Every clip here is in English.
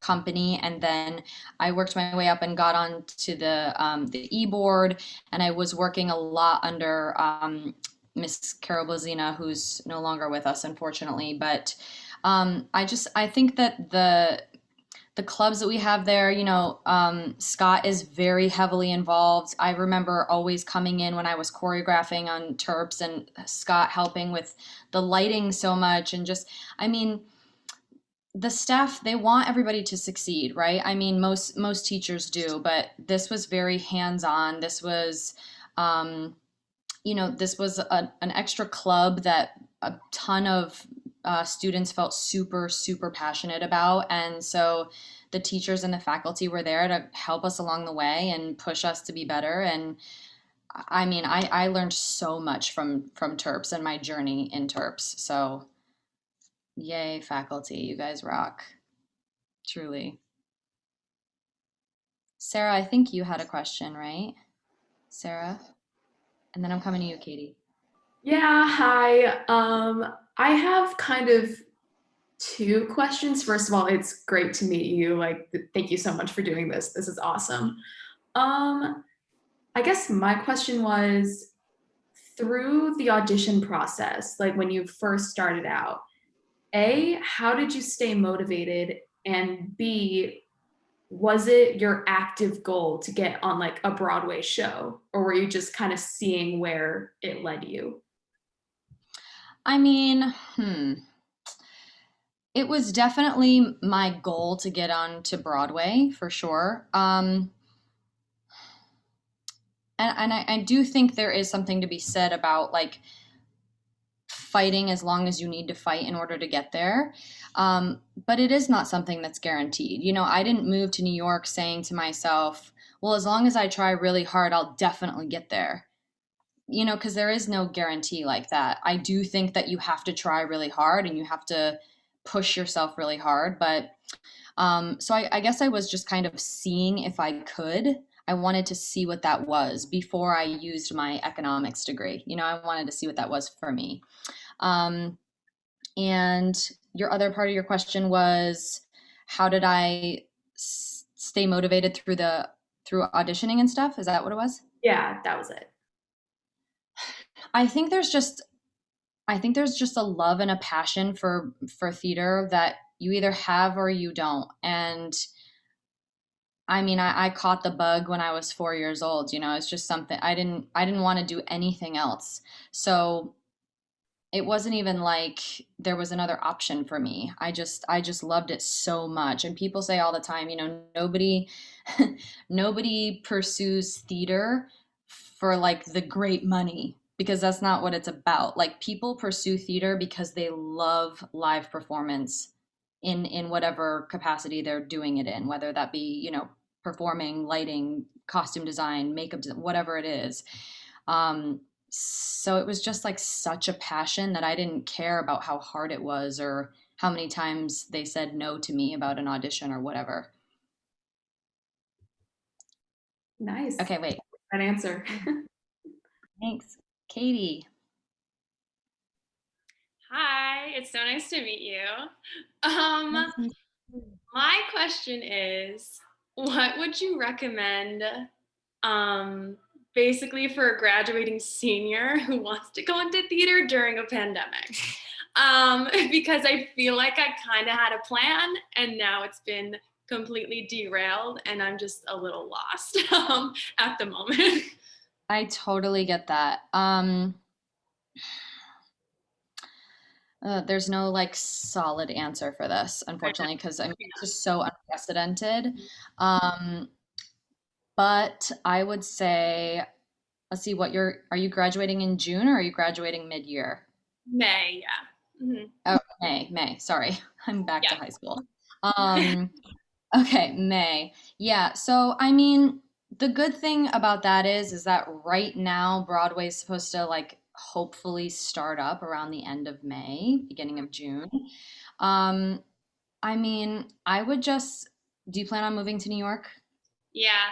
company, and then I worked my way up and got on to the e-board, and I was working a lot under Miss Carol Blazina, who's no longer with us, unfortunately. But I think that the clubs that we have there, Scott is very heavily involved. I remember always coming in when I was choreographing on Terps and Scott helping with the lighting so much. And just, I mean, the staff, they want everybody to succeed, right? I mean, most teachers do, but this was very hands-on. Um, this was an extra club that a ton of students felt super, super passionate about. And so the teachers and the faculty were there to help us along the way and push us to be better. And I mean, I learned so much from Terps and my journey in Terps. So yay, faculty, you guys rock, truly. Sarah, I think you had a question, right? Sarah? And then I'm coming to you, Katie. Yeah, hi. I have kind of two questions. First of all, it's great to meet you. Like, thank you so much for doing this. This is awesome. Um, I guess my question was through the audition process, like when you first started out, A, how did you stay motivated? And B, was it your active goal to get on like a Broadway show, or were you just kind of seeing where it led you? I mean, it was definitely my goal to get on to Broadway for sure. And I do think there is something to be said about like fighting as long as you need to fight in order to get there. But it is not something that's guaranteed. I didn't move to New York saying to myself, well, as long as I try really hard, I'll definitely get there. Because there is no guarantee like that. I do think that you have to try really hard and you have to push yourself really hard. But so I guess I was just kind of seeing if I could. I wanted to see what that was before I used my economics degree. I wanted to see what that was for me. Um, and your other part of your question was, how did I stay motivated through auditioning and stuff? Is that what it was? Yeah, that was it. I think there's just I think there's just a love and a passion for theater that you either have or you don't. And I mean, I caught the bug when I was 4 years old. It's just something I didn't want to do anything else. So it wasn't even like there was another option for me. I just loved it so much. And people say all the time, nobody nobody pursues theater for like the great money, because that's not what it's about. Like, people pursue theater because they love live performance in whatever capacity they're doing it in, whether that be, performing, lighting, costume design, makeup, whatever it is. So it was just like such a passion that I didn't care about how hard it was or how many times they said no to me about an audition or whatever. Nice. Okay, wait. That answer. Thanks. Katie. Hi, it's so nice to meet you. Um, Nice to meet you. my question is, what would you recommend, um, basically for a graduating senior who wants to go into theater during a pandemic? Because I feel like I kind of had a plan and now it's been completely derailed and I'm just a little lost at the moment. I totally get that. There's no like solid answer for this, I unfortunately, because I mean know. it's just so unprecedented. Um, but I would say, let's see, are you graduating in June or are you graduating mid-year? May, yeah. Oh, May. Sorry, I'm back to high school. Yeah. Um, okay, May. Yeah. So, I mean, the good thing about that is that right now Broadway is supposed to like hopefully start up around the end of May, beginning of June. Um, I mean, I would just, do you plan on moving to New York? Yeah.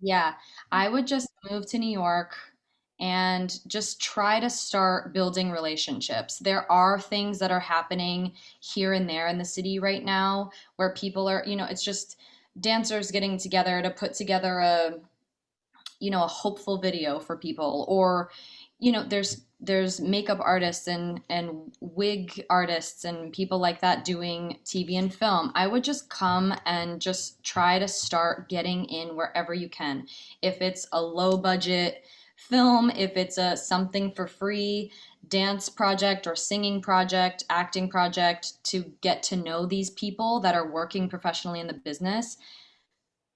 Yeah, I would just move to New York and just try to start building relationships. There are things that are happening here and there in the city right now where people are, it's just dancers getting together to put together a hopeful video for people, or there's makeup artists and wig artists and people like that doing TV and film. I would just come and just try to start getting in wherever you can. If it's a low budget film, if it's a something for free dance project or singing project, acting project, to get to know these people that are working professionally in the business.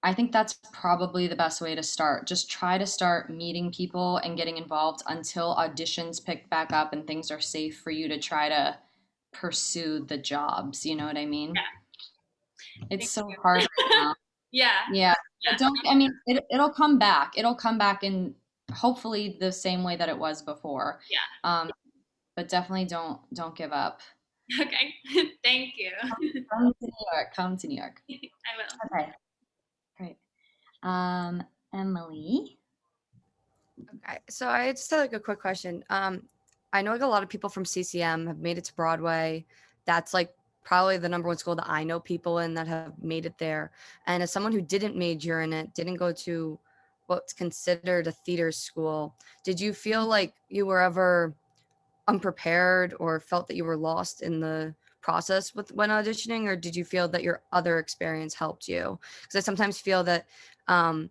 I think that's probably the best way to start. Just try to start meeting people and getting involved until auditions pick back up and things are safe for you to try to pursue the jobs. You know what I mean? It's Thank so you. hard right now. Yeah. Yeah. But Yeah. I mean, it'll come back. It'll come back in hopefully the same way that it was before. Yeah. But definitely don't give up. Okay. Thank you. Come to New York. Come to New York. I will. Okay. Great. Emily. Okay, so I just had like a quick question. I know like a lot of people from CCM have made it to Broadway. That's like probably the number one school that I know people in that have made it there. And as someone who didn't major in it, didn't go to what's considered a theater school, did you feel like you were ever unprepared or felt that you were lost in the process with when auditioning, or did you feel that your other experience helped you? Because I sometimes feel that some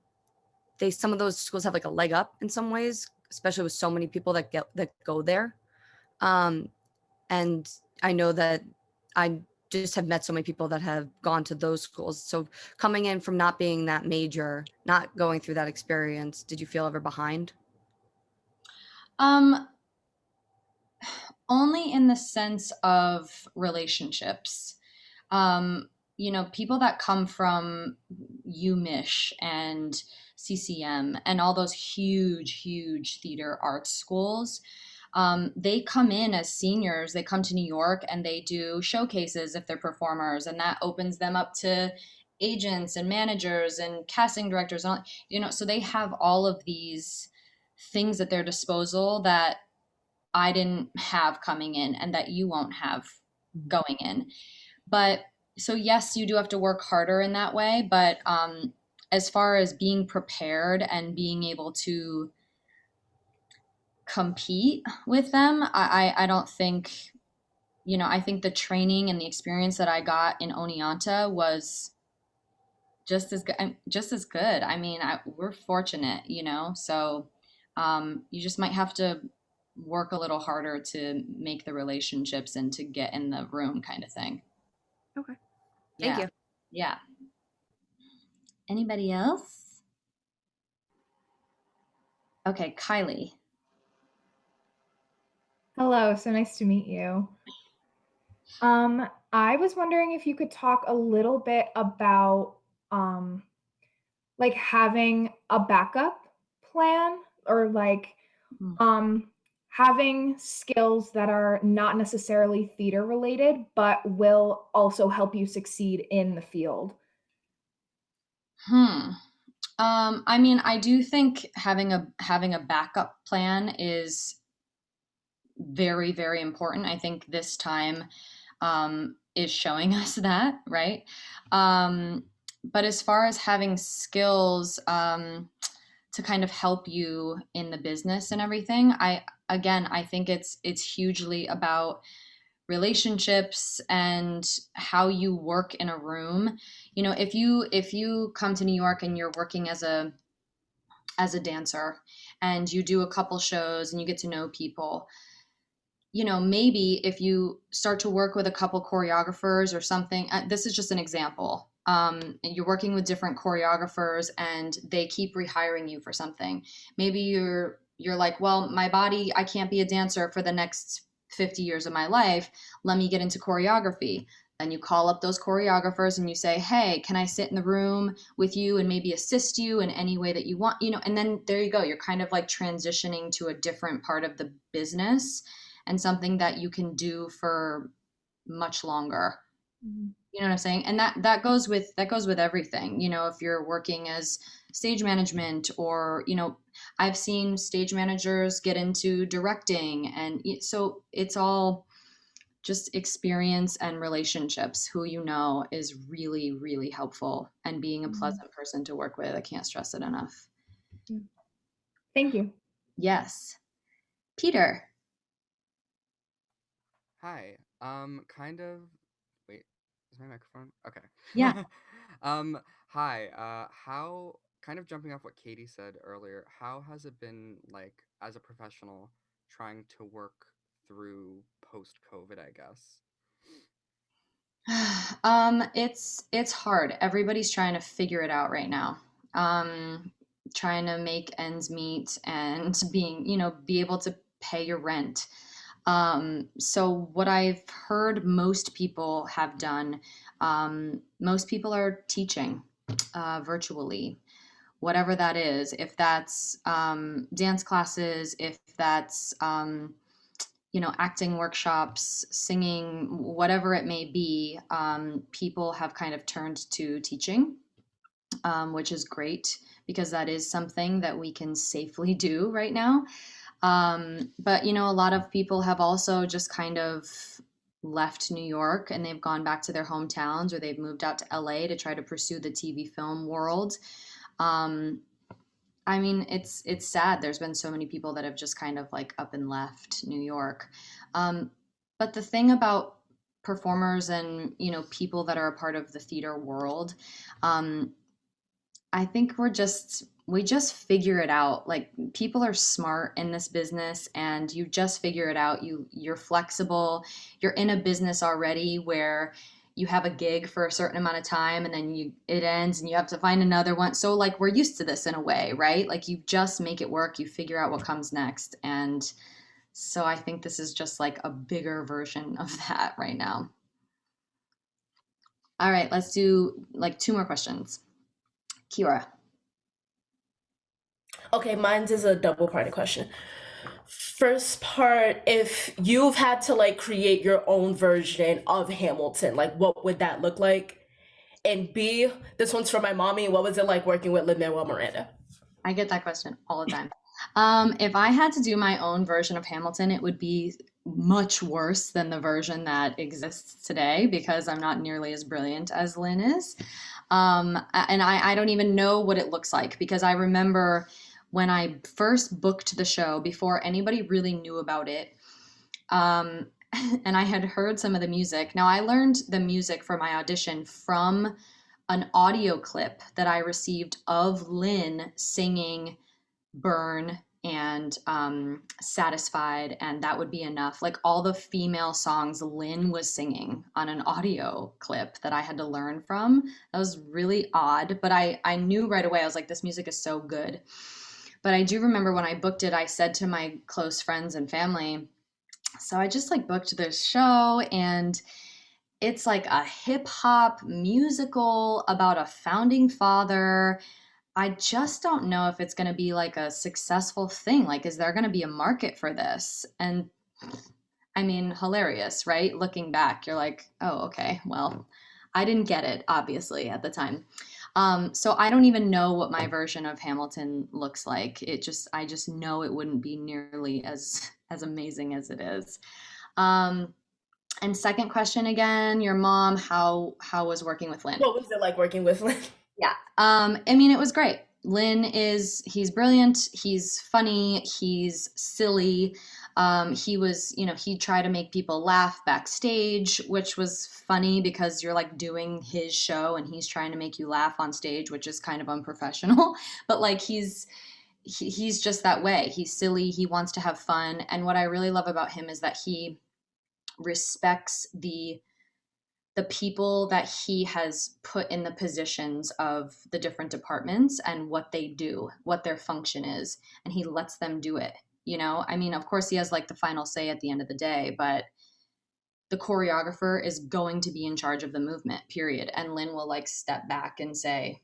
of those schools have like a leg up in some ways, especially with so many people that go there. And I know that I just have met so many people that have gone to those schools. So coming in from not being that major, not going through that experience, did you feel ever behind? Only in the sense of relationships. People that come from UMich and CCM and all those huge, huge theater arts schools, they come in as seniors. They come to New York and they do showcases if they're performers, and that opens them up to agents and managers and casting directors. And all, so they have all of these things at their disposal that I didn't have coming in and that you won't have going in. But so yes, you do have to work harder in that way. But as far as being prepared and being able to compete with them, I don't think, I think the training and the experience that I got in Oneonta was just as good. Just as good. I mean, we're fortunate, so you just might have to work a little harder to make the relationships and to get in the room kind of thing. Okay. Thank you. Yeah. Anybody else? Okay, Kylie. Hello, so nice to meet you. I was wondering if you could talk a little bit about like having a backup plan, or like having skills that are not necessarily theater related but will also help you succeed in the field. I mean, I do think having a backup plan is very, very important. I think this time is showing us that, right? But as far as having skills to kind of help you in the business and everything, I think it's hugely about relationships and how you work in a room. If you come to New York and you're working as a dancer and you do a couple shows and you get to know people, maybe if you start to work with a couple choreographers or something, this is just an example. And you're working with different choreographers and they keep rehiring you for something. Maybe you're like, well, my body, I can't be a dancer for the next 50 years of my life. Let me get into choreography. And you call up those choreographers and you say, hey, can I sit in the room with you and maybe assist you in any way that you want, and then there you go. You're kind of like transitioning to a different part of the business and something that you can do for much longer. You know what I'm saying? And that goes with everything. You know, if you're working as stage management, or, you know, I've seen stage managers get into directing, and so it's all just experience and relationships. Who you know is really, really helpful, and being a pleasant person to work with. I can't stress it enough. Thank you. Yes. Peter. Hi. Kind of. Wait, is my microphone? Okay. Yeah. Hi. How? Kind of jumping off what Katie said earlier. How has it been like as a professional trying to work through post-COVID? I guess. It's hard. Everybody's trying to figure it out right now. Trying to make ends meet, and being, you know, be able to pay your rent. So what I've heard most people have done, most people are teaching virtually, whatever that is. If that's dance classes, if that's you know, acting workshops, singing, whatever it may be, people have kind of turned to teaching, which is great because that is something that we can safely do right now. But, you know, a lot of people have also just kind of left New York, and they've gone back to their hometowns, or they've moved out to LA to try to pursue the TV film world. Um, I mean, it's sad. There's been so many people that have just kind of like up and left New York. Um, but the thing about performers and, you know, people that are a part of the theater world, um, I think we just figure it out. Like, people are smart in this business, and you just figure it out. You're flexible. You're in a business already where you have a gig for a certain amount of time, and then it ends and you have to find another one. So like, we're used to this in a way, right? Like, you just make it work. You figure out what comes next. And so I think this is just like a bigger version of that right now. All right, let's do like 2 more questions. Kira. Okay, mine's is a double-parted question. First part, if you've had to like create your own version of Hamilton, like what would that look like? And B, this one's for my mommy. What was it like working with Lin-Manuel Miranda? I get that question all the time. If I had to do my own version of Hamilton, it would be much worse than the version that exists today, because I'm not nearly as brilliant as Lynn is. And I don't even know what it looks like, because I remember when I first booked the show, before anybody really knew about it, and I had heard some of the music. Now, I learned the music for my audition from an audio clip that I received of Lynn singing Burn and Satisfied, and That Would Be Enough. Like, all the female songs Lynn was singing on an audio clip that I had to learn from. That was really odd, but I knew right away. I was like, this music is so good. But I do remember when I booked it, I said to my close friends and family, so I just like booked this show, and it's like a hip hop musical about a founding father. I just don't know if it's going to be like a successful thing. Like, is there going to be a market for this? And I mean, hilarious, right? Looking back, you're like, oh, okay, well, I didn't get it, obviously, at the time. So I don't even know what my version of Hamilton looks like. I just know it wouldn't be nearly as amazing as it is. And second question again, your mom, how was working with Lynn? What was it like working with Lynn? Yeah. I mean, it was great. He's brilliant. He's funny. He's silly. He was, you know, he'd try to make people laugh backstage, which was funny because you're like doing his show and he's trying to make you laugh on stage, which is kind of unprofessional. But like, he's just that way. He's silly. He wants to have fun. And what I really love about him is that he respects the people that he has put in the positions of the different departments and what they do, what their function is, and he lets them do it. You know, I mean, of course he has like the final say at the end of the day, but the choreographer is going to be in charge of the movement, period. And Lynn will like step back and say,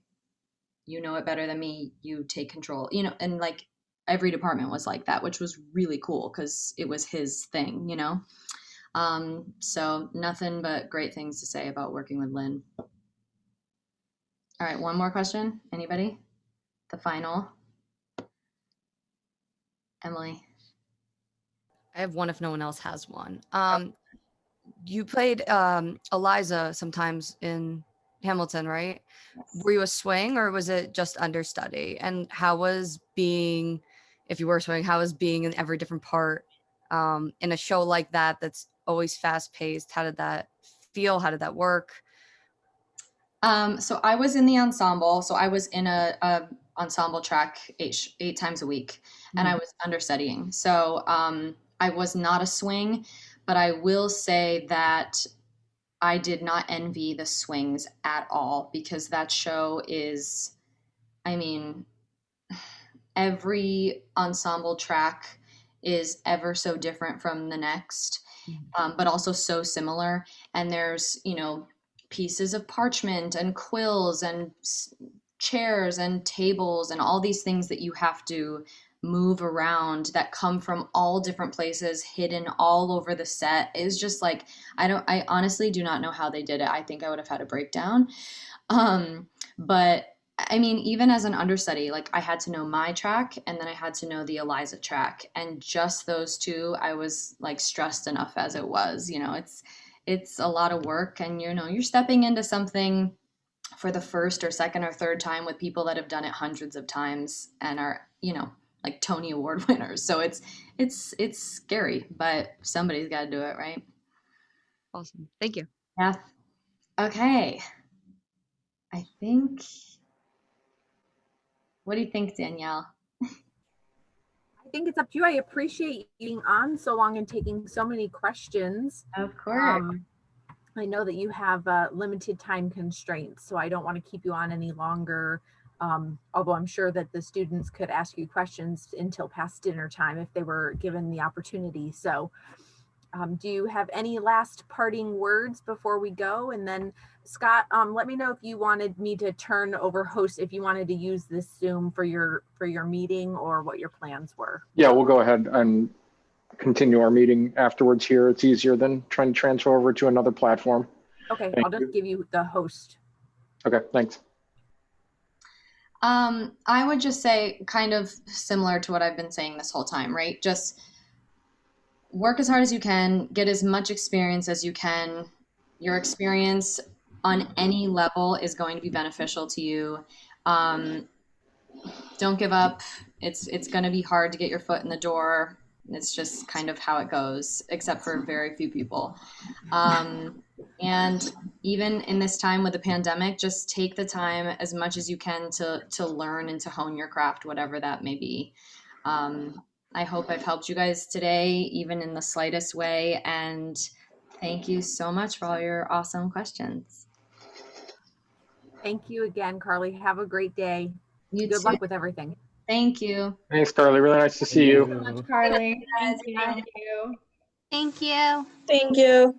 you know it better than me, you take control, you know. And like, every department was like that, which was really cool because it was his thing, you know. So nothing but great things to say about working with Lynn. All right, one more question. Anybody? The final. Emily. I have one if no one else has one. You played Eliza sometimes in Hamilton, right? Were you a swing or was it just understudy? And how was being, if you were swing, how was being in every different part in a show like that that's always fast paced? How did that feel? How did that work? So I was in the ensemble. So I was in a ensemble track eight times a week, and I was understudying. So I was not a swing, but I will say that I did not envy the swings at all because that show is, I mean, every ensemble track is ever so different from the next, but also so similar. And there's, pieces of parchment and quills and chairs and tables and all these things that you have to move around that come from all different places, hidden all over the set. Is just like, I honestly do not know how they did it. I think I would have had a breakdown. But I mean, even as an understudy, like I had to know my track and then I had to know the Eliza track, and just those two, I was like stressed enough as it was. It's a lot of work, and you're stepping into something for the first or second or third time with people that have done it hundreds of times and are like Tony Award winners. So it's scary, but somebody's got to do it, right? Awesome. Thank you. Yeah. Okay. I think. What do you think, Danielle? I think it's up to you. I appreciate you being on so long and taking so many questions. Of course. I know that you have limited time constraints, so I don't want to keep you on any longer. Although I'm sure that the students could ask you questions until past dinner time if they were given the opportunity. So do you have any last parting words before we go? And then Scott, let me know if you wanted me to turn over host, if you wanted to use this Zoom for your meeting or what your plans were. Yeah, we'll go ahead and continue our meeting afterwards here. It's easier than trying to transfer over to another platform. Okay, Thank I'll just give you the host. Okay, thanks. I would just say kind of similar to what I've been saying this whole time, right? Just work as hard as you can, get as much experience as you can. Your experience on any level is going to be beneficial to you. Don't give up. It's going to be hard to get your foot in the door. It's just kind of how it goes, except for very few people. And even in this time with the pandemic, just take the time as much as you can to learn and to hone your craft, whatever that may be. I hope I've helped you guys today, even in the slightest way. And thank you so much for all your awesome questions. Thank you again, Carleigh. Have a great day. You Good too. luck with everything. Thank you. Thanks, Carleigh. Really nice to see you. Thank you so much, Carleigh. Guys, Thank you. bye. Thank you. Thank you. Thank you.